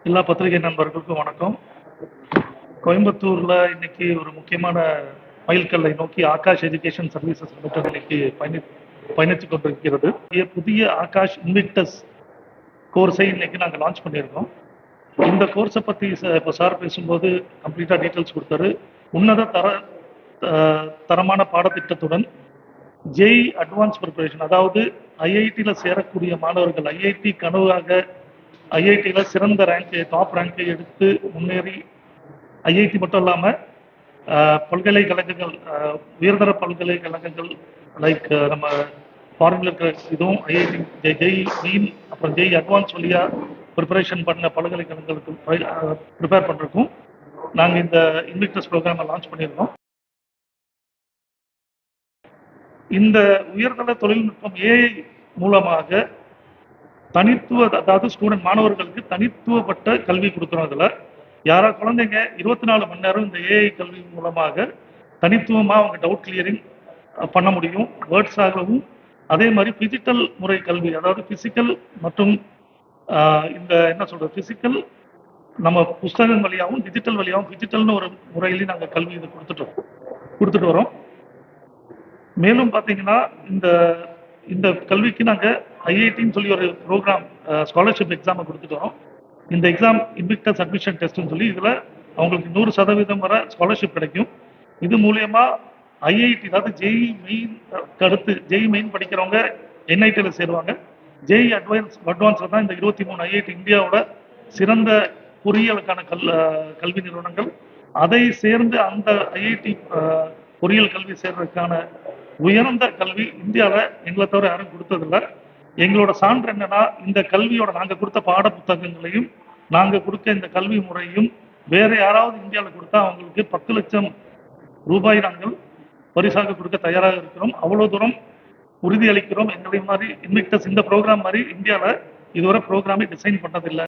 எல்லா பத்திரிகை நண்பர்களுக்கும் வணக்கம். கோயம்புத்தூர்ல இன்னைக்கு ஒரு முக்கியமான மைல்கல்லை நோக்கி ஆகாஷ் எஜுகேஷன் சர்வீசஸ் லிமிடெட் இன்னைக்கு பயணித்துக் கொண்டிருக்கிறது. புதிய ஆகாஷ் இன்விக்டஸ் கோர்ஸை இன்னைக்கு நாங்கள் லான்ச் பண்ணியிருக்கோம். இந்த கோர்ஸை பற்றி இப்போ சார் பேசும்போது கம்ப்ளீட்டாக டீட்டெயில்ஸ் கொடுத்தாரு. உன்னத தரமான பாடத்திட்டத்துடன் ஜேஇ அட்வான்ஸ் ப்ரிப்பரேஷன், அதாவது ஐஐடியில் சேரக்கூடிய மாணவர்கள் ஐஐடி கனவாக ஐஐடியில் சிறந்த ரேங்க் டாப் ரேங்கை எடுத்து முன்னேறி ஐஐடி மட்டும் இல்லாமல் பல்கலைக்கழகங்கள் உயர்தர பல்கலைக்கழகங்கள் லைக் நம்ம ஃபாரின்ல இருக்கிற இதுவும் ஐஐடி ஜெய் மெயின் அப்புறம் ஜெய் அட்வான்ஸ் வழியாக ப்ரிப்பரேஷன் பண்ண பல்கலைக்கழகங்களுக்கு ப்ரிப்பேர் பண்ணுறதுக்கும் நாங்கள் இந்த இன்விக்டஸ் ப்ரோக்ராமை லான்ச் பண்ணியிருக்கோம். இந்த உயர்தர தொழில்நுட்பம் ஏஐ மூலமாக அதாவது ஸ்டூடெண்ட் மாணவர்களுக்கு தனித்துவப்பட்ட கல்வி கொடுக்குறோம். அதில் யாரா குழந்தைங்க 24 மணி நேரம் இந்த ஏஐ கல்வி மூலமாக தனித்துவமாக அவங்க டவுட் கிளியரிங் பண்ண முடியும். வேர்ட்ஸாகவும் அதே மாதிரி டிஜிட்டல் முறை கல்வி, அதாவது பிசிக்கல் மற்றும் இந்த என்ன சொல்றது பிசிக்கல் நம்ம புஸ்தகம் வழியாகவும் டிஜிட்டல் வழியாகவும் டிஜிட்டல்னு ஒரு முறையிலையும் நாங்கள் கல்வி இது கொடுத்துட்டு வரோம். மேலும் பார்த்தீங்கன்னா இந்த கல்விக்கு நாங்கள் ஐஐடின்னு சொல்லி ஒரு ப்ரோக்ராம் ஸ்காலர்ஷிப் எக்ஸாமை கொடுத்துட்டு வரோம். இந்த எக்ஸாம் இன்விக்டஸ் அட்மிஷன் டெஸ்ட்னு சொல்லி இதில் அவங்களுக்கு 100% வர ஸ்காலர்ஷிப் கிடைக்கும். இது மூலயமா ஐஐடி, அதாவது ஜேஇ மெயின் அடுத்து ஜேஇ மெயின் படிக்கிறவங்க என்ஐடியில் சேருவாங்க. ஜேஇ அட்வான்ஸில் தான் இந்த 23 ஐஐடி இந்தியாவோட சிறந்த பொறியியலுக்கான கல்வி நிறுவனங்கள். அதை சேர்ந்து அந்த ஐஐடி பொறியியல் கல்வி சேர்றதுக்கான உயர்ந்த கல்வி இந்தியாவில் எங்களை தவிர யாரும் கொடுத்ததில்லை. எங்களோட சான்று என்னன்னா, இந்த கல்வியோட நாங்கள் கொடுத்த பாட புத்தகங்களையும் நாங்கள் கொடுக்க இந்த கல்வி முறையும் வேற யாராவது இந்தியாவில் கொடுத்தா அவங்களுக்கு 10 லட்சம் ரூபாய் நாங்கள் பரிசாக கொடுக்க தயாராக இருக்கிறோம். அவ்வளோ தூரம் உறுதி அளிக்கிறோம். எங்களை மாதிரி இன்விக்டஸ் இந்த ப்ரோக்ராம் மாதிரி இந்தியாவில் இதுவரை ப்ரோக்ராமே டிசைன் பண்ணதில்லை.